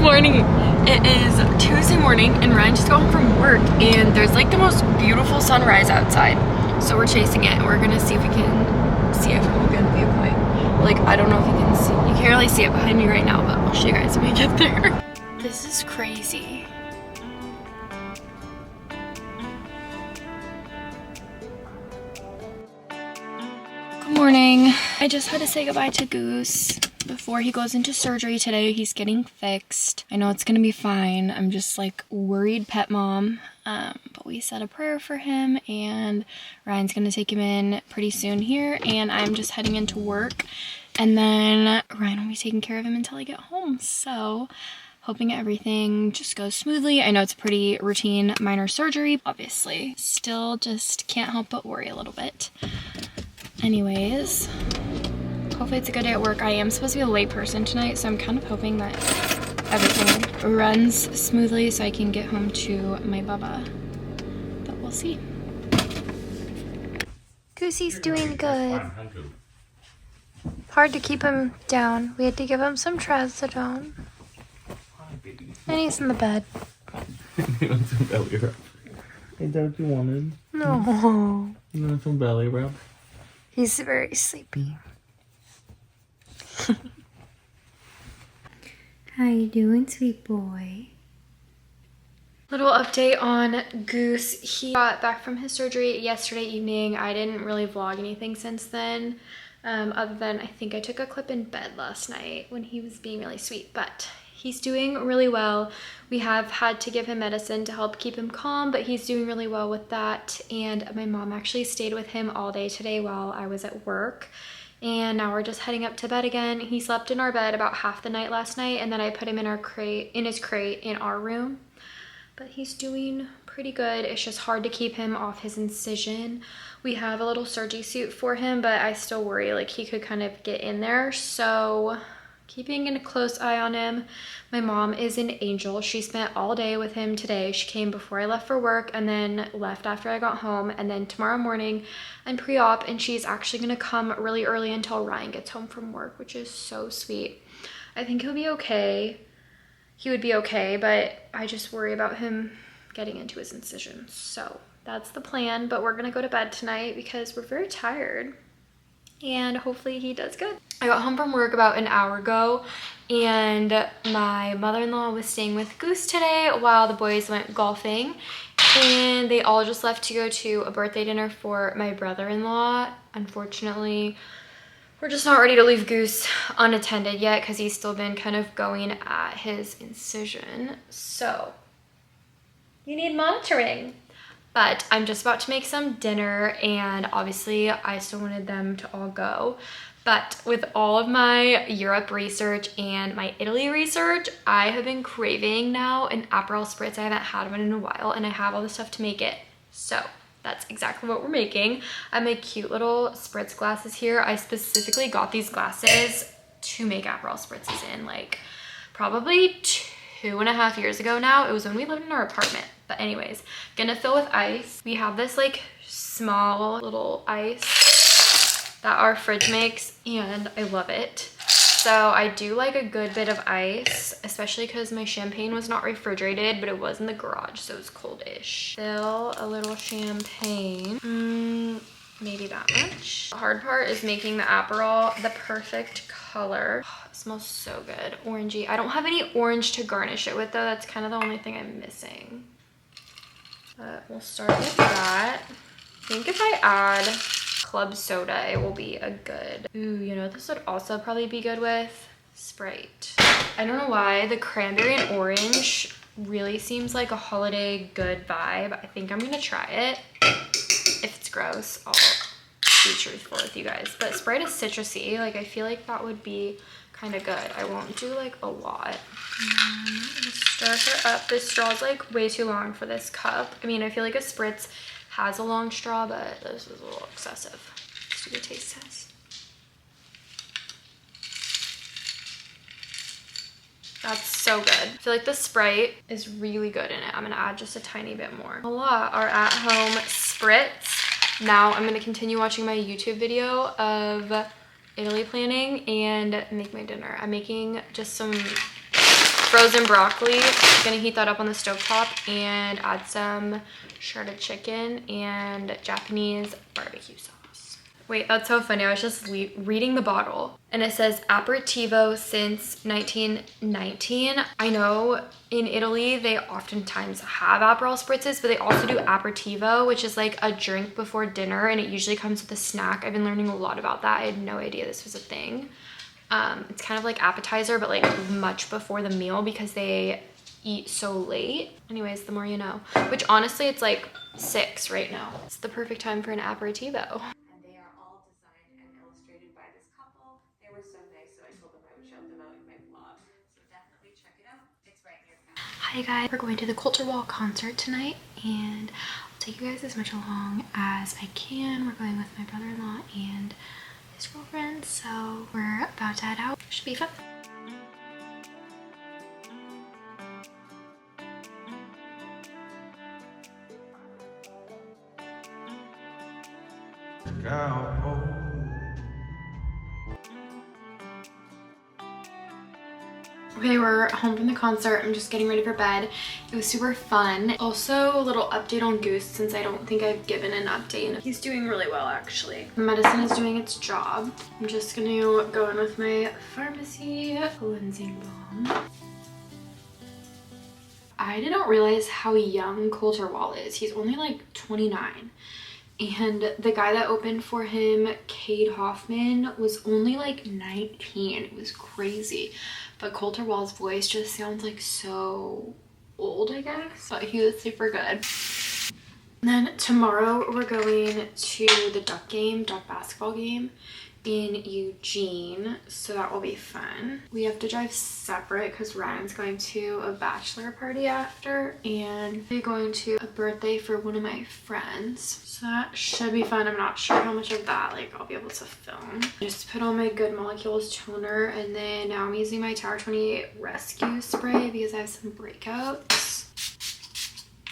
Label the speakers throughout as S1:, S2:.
S1: morning. It is Tuesday morning and Ryan just got home from work and there's like the most beautiful sunrise outside. So we're chasing it and we're gonna see if we can see it from a good viewpoint. Like, I don't know if you can see, you can't really see it behind me right now, but I'll show you guys when we get there. This is crazy. Good morning. I just had to say goodbye to Goose before he goes into surgery today. He's getting fixed. I know it's gonna be fine. I'm just like worried pet mom. But we said a prayer for him and Ryan's gonna take him in pretty soon here and I'm just heading into work and then Ryan will be taking care of him until I get home. So hoping everything just goes smoothly. I know it's a pretty routine minor surgery, obviously. Still just can't help but worry a little bit. Anyways, hopefully it's a good day at work. I am supposed to be a late person tonight, so I'm kind of hoping that everything runs smoothly so I can get home to my bubba. But we'll see. Goosey's doing good. Hard to keep him down. We had to give him some trazodone. And he's in the bed.
S2: He wants some belly rub. Is that what you wanted?
S1: No.
S2: You want some belly rub?
S1: He's very sleepy.
S3: How you doing, sweet boy?
S1: Little update on Goose. He got back from his surgery yesterday evening. I didn't really vlog anything since then. Other than I think I took a clip in bed last night when he was being really sweet, but he's doing really well. We have had to give him medicine to help keep him calm, but he's doing really well with that. And my mom actually stayed with him all day today while I was at work. And now we're just heading up to bed again. He slept in our bed about half the night last night, and then I put him in his crate in our room. But he's doing pretty good. It's just hard to keep him off his incision. We have a little surgery suit for him, but I still worry like he could kind of get in there. So keeping a close eye on him. My mom is an angel. She spent all day with him today. She came before I left for work and then left after I got home. And then tomorrow morning I'm pre-op and she's actually gonna come really early until Ryan gets home from work, which is so sweet. I think he'll be okay. He would be okay, but I just worry about him getting into his incisions. So that's the plan, but we're gonna go to bed tonight because we're very tired and hopefully he does good. I got home from work about an hour ago and my mother-in-law was staying with Goose today while the boys went golfing, and they all just left to go to a birthday dinner for my brother-in-law. Unfortunately, we're just not ready to leave Goose unattended yet because he's still been kind of going at his incision. So you need monitoring. But I'm just about to make some dinner and obviously I still wanted them to all go. But with all of my Europe research and my Italy research, I have been craving now an Aperol Spritz. I haven't had one in a while and I have all the stuff to make it. So that's exactly what we're making. I have my cute little Spritz glasses here. I specifically got these glasses to make Aperol Spritzes in like probably 2.5 years ago now. It was when we lived in our apartment. But anyways, gonna fill with ice. We have this like small little ice that our fridge makes and I love it. So I do like a good bit of ice, especially because my champagne was not refrigerated, but it was in the garage, so it was cold-ish. Fill a little champagne. Maybe that much. The hard part is making the Aperol the perfect color. Oh, it smells so good. Orangey. I don't have any orange to garnish it with though. That's kind of the only thing I'm missing. But we'll start with that. I think if I add club soda, it will be a good. Ooh, you know, this would also probably be good with Sprite. I don't know why the cranberry and orange really seems like a holiday good vibe. I think I'm gonna try it. If it's gross, I'll be truthful with you guys. But Sprite is citrusy. Like, I feel like that would be kind of good. I won't do like a lot. I'm gonna stir her up. This straw is like way too long for this cup. I mean, I feel like a Spritz has a long straw, but this is a little excessive. Let's do the taste test. That's so good. I feel like the Sprite is really good in it. I'm gonna add just a tiny bit more. Voila, our at-home Spritz. Now I'm gonna continue watching my YouTube video of Italy planning and make my dinner. I'm making just some frozen broccoli. I'm gonna heat that up on the stovetop and add some shredded chicken and Japanese barbecue sauce. Wait, that's so funny. I was just reading the bottle and it says aperitivo since 1919. I know in Italy, they oftentimes have Aperol spritzes, but they also do aperitivo, which is like a drink before dinner, and it usually comes with a snack. I've been learning a lot about that. I had no idea this was a thing. It's kind of like appetizer, but like much before the meal because they eat so late. Anyways, the more you know. Which honestly, it's like 6 right now. It's the perfect time for an aperitivo.
S4: And they are all designed and illustrated by this couple. They were so nice, so I told them I would shout them out in my vlog. So definitely check it out. It's right in your path.
S1: Hi guys, we're going to the Colter Wall concert tonight, and I'll take you guys as much along as I can. We're going with my brother-in-law and his girlfriend, so we're about to head out. Should be fun. Okay, we're home from the concert. I'm just getting ready for bed. It was super fun. Also, a little update on Goose since I don't think I've given an update. He's doing really well, actually. Medicine is doing its job. I'm just gonna go in with my pharmacy cleansing balm. I didn't realize how young Colter Wall is. He's only like 29. And the guy that opened for him, Cade Hoffman, was only like 19. It was crazy. But Colter Wall's voice just sounds like so old, I guess. But he was super good. And then tomorrow we're going to the duck basketball game in Eugene, so that will be fun. We have to drive separate because Ryan's going to a bachelor party after, and we're going to a birthday for one of my friends, so that should be fun. I'm not sure how much of that like I'll be able to film. Just put on my Good Molecules toner, and then now I'm using my Tower 28 Rescue spray because I have some breakouts.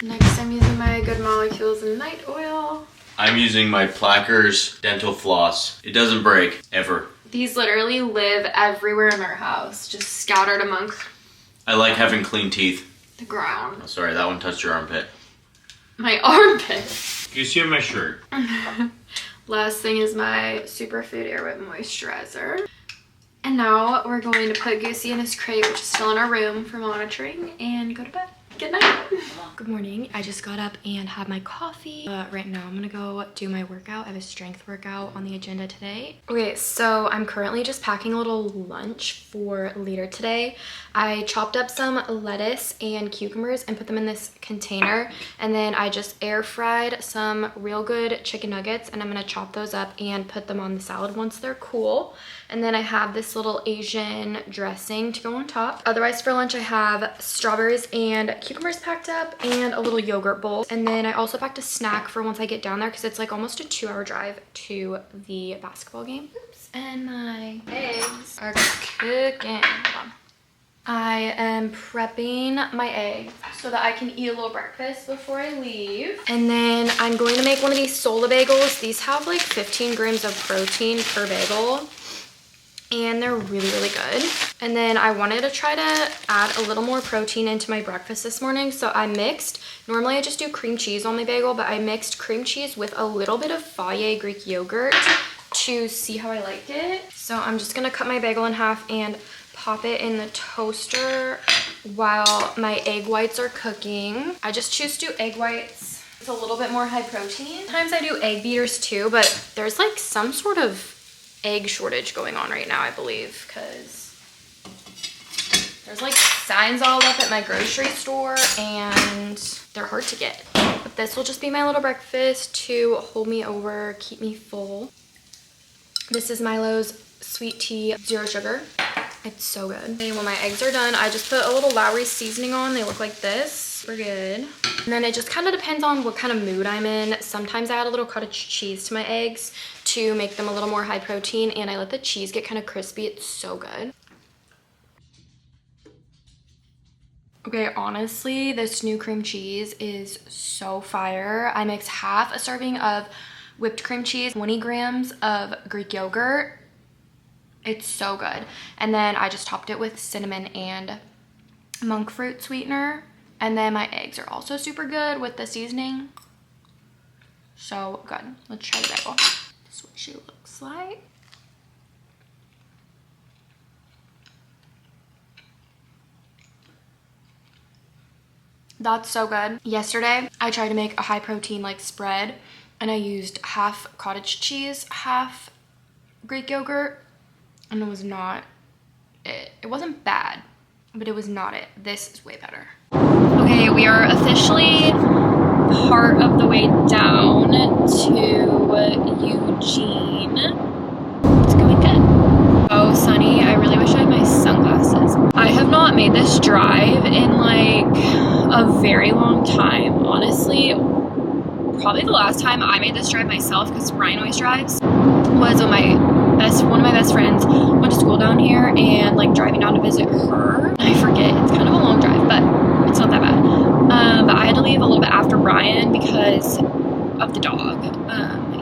S1: Next I'm using my Good Molecules night oil.
S2: I'm using my Plackers dental floss. It doesn't break, ever.
S1: These literally live everywhere in our house, just scattered amongst
S2: I like having clean teeth.
S1: the ground.
S2: Oh, sorry, that one touched your armpit.
S1: My armpit.
S2: You see my shirt.
S1: Last thing is my Superfood Air Whip Moisturizer. And now we're going to put Goosey in his crate, which is still in our room for monitoring, and go to bed. Good night. Good morning. I just got up and had my coffee. Right now I'm gonna go do my workout. I have a strength workout on the agenda today. Okay, so I'm currently just packing a little lunch for later today. I chopped up some lettuce and cucumbers and put them in this container, and then I just air fried some real good chicken nuggets, and I'm gonna chop those up and put them on the salad once they're cool. And then I have this little Asian dressing to go on top. Otherwise for lunch I have strawberries and cucumbers packed up and a little yogurt bowl. And then I also packed a snack for once I get down there because it's like almost a 2-hour drive to the basketball game. Oops. And my eggs are cooking. Hold on. I am prepping my eggs so that I can eat a little breakfast before I leave. And then I'm going to make one of these Sola bagels. These have like 15 grams of protein per bagel, and they're really, really good. And then I wanted to try to add a little more protein into my breakfast this morning, so I mixed, normally I just do cream cheese on my bagel, but I mixed cream cheese with a little bit of Fage Greek yogurt to see how I liked it. So I'm just gonna cut my bagel in half and pop it in the toaster while my egg whites are cooking. I just choose to do egg whites. It's a little bit more high protein. Sometimes I do egg beaters too, but there's like some sort of egg shortage going on right now, I believe, because there's like signs all up at my grocery store and they're hard to get. But this will just be my little breakfast to hold me over, keep me full. This is Milo's sweet tea, 0 sugar. It's so good. And when my eggs are done, I just put a little Lowry's seasoning on. They look like this. We're good. And then it just kind of depends on what kind of mood I'm in. Sometimes I add a little cottage cheese to my eggs to make them a little more high protein, and I let the cheese get kind of crispy. It's so good. Okay, honestly, this new cream cheese is so fire. I mixed half a serving of whipped cream cheese, 20 grams of Greek yogurt. It's so good. And then I just topped it with cinnamon and monk fruit sweetener. And then my eggs are also super good with the seasoning. So good. Let's try the bagel. This is what she looks like. That's so good. Yesterday, I tried to make a high protein like spread and I used half cottage cheese, half Greek yogurt, and it was not it. It wasn't bad, but it was not it. This is way better. Okay, we are officially part of the way down to Eugene. It's going good. Oh, sunny. I really wish I had my sunglasses. I have not made this drive in like a very long time, honestly. Probably the last time I made this drive myself, because Ryan always drives, was when one of my best friends went to school down here, and like driving down to visit her. I forget, it's kind of a long drive, but it's not that bad. But I had to leave a little bit after Ryan because of the dog.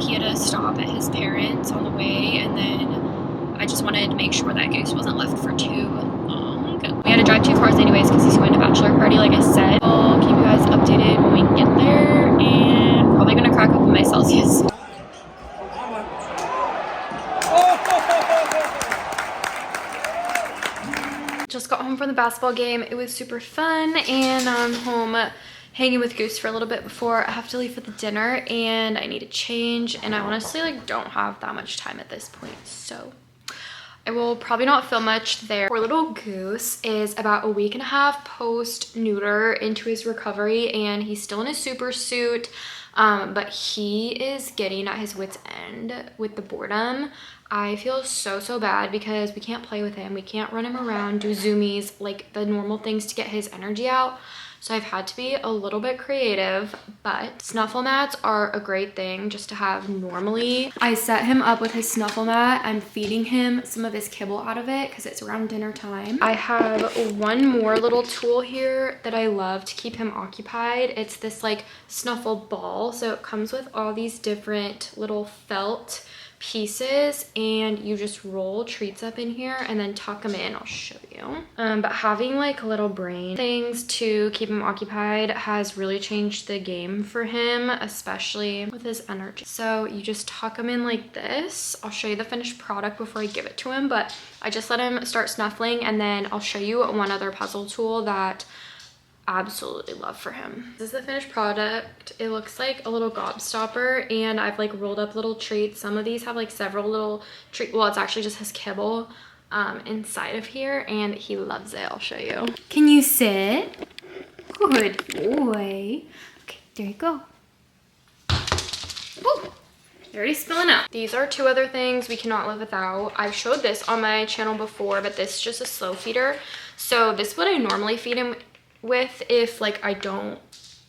S1: He had to stop at his parents on the way, and then I just wanted to make sure that Goose wasn't left for too long. We had to drive 2 cars anyways because he's going to bachelor party, like I said. I'll keep you guys updated when we get there, and probably gonna crack open my Celsius. Just got home from the basketball game. It was super fun, and I'm home hanging with Goose for a little bit before I have to leave for the dinner, and I need to change, and I honestly like don't have that much time at this point, so I will probably not film much there. Poor little Goose is about a week and a half post neuter into his recovery, and he's still in his super suit, but he is getting at his wit's end with the boredom. I feel so bad because we can't play with him. We can't run him around, do zoomies, like the normal things to get his energy out. So I've had to be a little bit creative, but snuffle mats are a great thing just to have normally. I set him up with his snuffle mat. I'm feeding him some of his kibble out of it because it's around dinner time. I have one more little tool here that I love to keep him occupied. It's this like snuffle ball. So it comes with all these different little felt pieces, and you just roll treats up in here and then tuck them in. I'll show you. But having like little brain things to keep him occupied has really changed the game for him, especially with his energy. So you just tuck them in like this. I'll show you the finished product before I give it to him, but I just let him start snuffling, and then I'll show you one other puzzle tool that absolutely love for him. This is the finished product. It looks like a little gobstopper, and I've like rolled up little treats. Some of these have like several little treats. Well, it's actually just his kibble inside of here, and he loves it. I'll show you. Can you sit? Good boy. Okay, there you go. Ooh, you're already spilling out. These are 2 other things we cannot live without. I've showed this on my channel before, but this is just a slow feeder. So this is what I normally feed him with if like I don't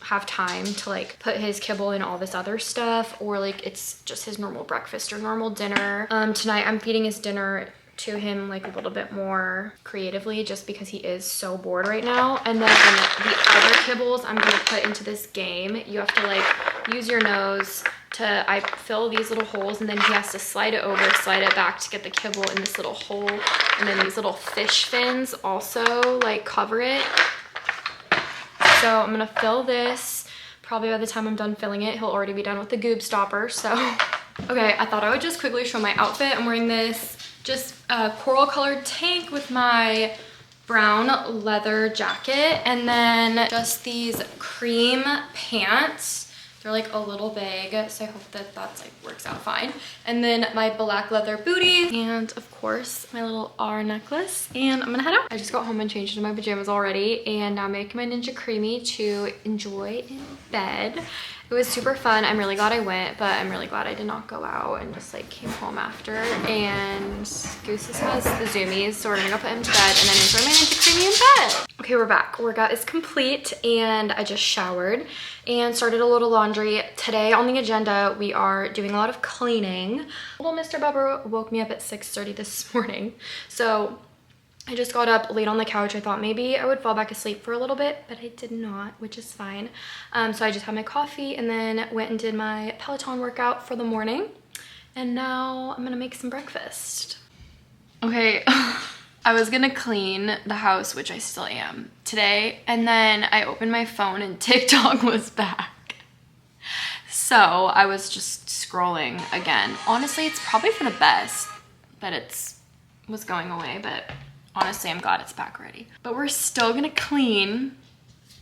S1: have time to like put his kibble in all this other stuff, or like it's just his normal breakfast or normal dinner. Tonight I'm feeding his dinner to him like a little bit more creatively just because he is so bored right now. And then the other kibbles I'm gonna put into this game. You have to like use your nose to, I fill these little holes, and then he has to slide it over, slide it back to get the kibble in this little hole, and then these little fish fins also like cover it. So I'm gonna fill this. Probably by the time I'm done filling it, he'll already be done with the goob stopper, so. Okay, I thought I would just quickly show my outfit. I'm wearing this just coral colored tank with my brown leather jacket, and then just these cream pants. They're like a little big, so I hope that that's like works out fine. And then my black leather booties, and of course my little R necklace, and I'm gonna head out. I just got home and changed into my pajamas already, and now I'm making my Ninja Creamy to enjoy in bed. It was super fun. I'm really glad I went, but I'm really glad I did not go out and just like came home after. And Goose has the zoomies, so we're gonna go put him to bed and then enjoy my Ninja Creamy in bed. Okay, we're back. Workout is complete, and I just showered and started a little laundry. Today on the agenda, we are doing a lot of cleaning. Little Mr. Bubba woke me up at 6:30 this morning, so I just got up, laid on the couch. I thought maybe I would fall back asleep for a little bit, but I did not, which is fine. So I just had my coffee and then went and did my Peloton workout for the morning. And now I'm gonna make some breakfast. Okay, I was gonna clean the house, which I still am today, and then I opened my phone and TikTok was back. So I was just scrolling again. Honestly, it's probably for the best that it was going away, but honestly, I'm glad it's back already. But we're still gonna clean.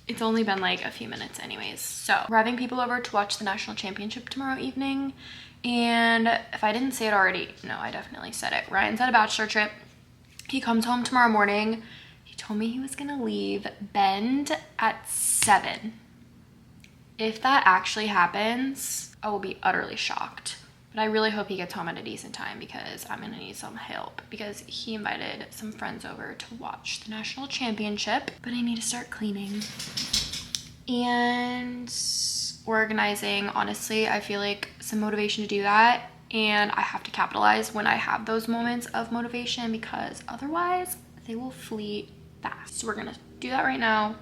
S1: It's only been like a few minutes anyways. So we're having people over to watch the national championship tomorrow evening. And if I didn't say it already, no, I definitely said it. Ryan's at a bachelor trip. He comes home tomorrow morning. He told me he was gonna leave Bend at 7. If that actually happens, I will be utterly shocked. But I really hope he gets home at a decent time because I'm gonna need some help because he invited some friends over to watch the national championship. But I need to start cleaning and organizing. Honestly, I feel like some motivation to do that, and I have to capitalize when I have those moments of motivation because otherwise they will flee fast. So we're gonna do that right now.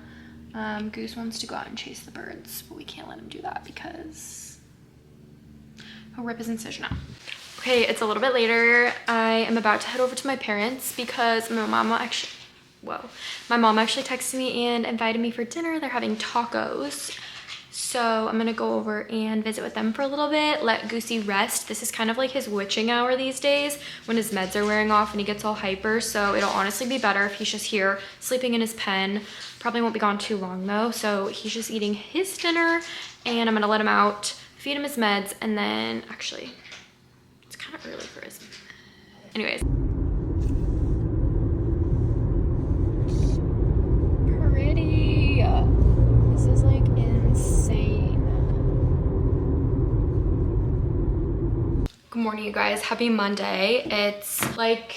S1: Goose wants to go out and chase the birds, but we can't let him do that because he'll rip his incision out. Okay, it's a little bit later. I am about to head over to my parents because my mom actually texted me and invited me for dinner. They're having tacos. So I'm gonna go over and visit with them for a little bit, let Goosey rest. This is kind of like his witching hour these days when his meds are wearing off and he gets all hyper. So it'll honestly be better if he's just here sleeping in his pen. Probably won't be gone too long though. So he's just eating his dinner and I'm gonna let him out, feed him his meds, and then actually, it's kind of early for his, anyways. Pretty, this is like insane. Good morning, you guys. Happy Monday. It's like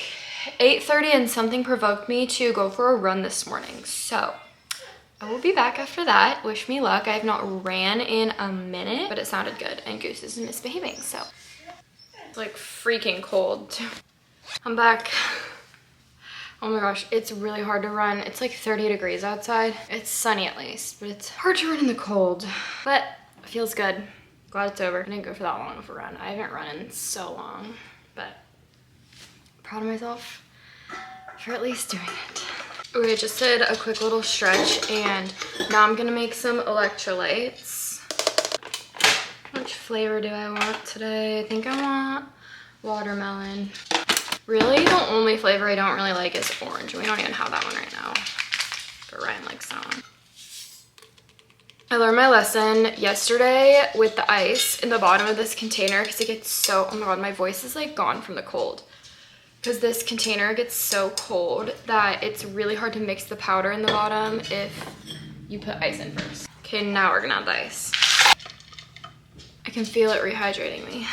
S1: 8:30 and something provoked me to go for a run this morning. So I will be back after that. Wish me luck. I have not ran in a minute, but it sounded good and Goose is misbehaving, so. It's like freaking cold too. I'm back. Oh my gosh, it's really hard to run. It's like 30 degrees outside. It's sunny at least, but it's hard to run in the cold, but it feels good. Glad it's over. I didn't go for that long of a run. I haven't run in so long, but I'm proud of myself for at least doing it. Okay, I just did a quick little stretch and now I'm gonna make some electrolytes. Which flavor do I want today? I think I want watermelon. Really, the only flavor I don't really like is orange. We don't even have that one right now, but Ryan likes that one. I learned my lesson yesterday with the ice in the bottom of this container because it gets so, oh my god, my voice is like gone from the cold. Because this container gets so cold that it's really hard to mix the powder in the bottom if you put ice in first. Okay, now we're gonna add the ice. I can feel it rehydrating me.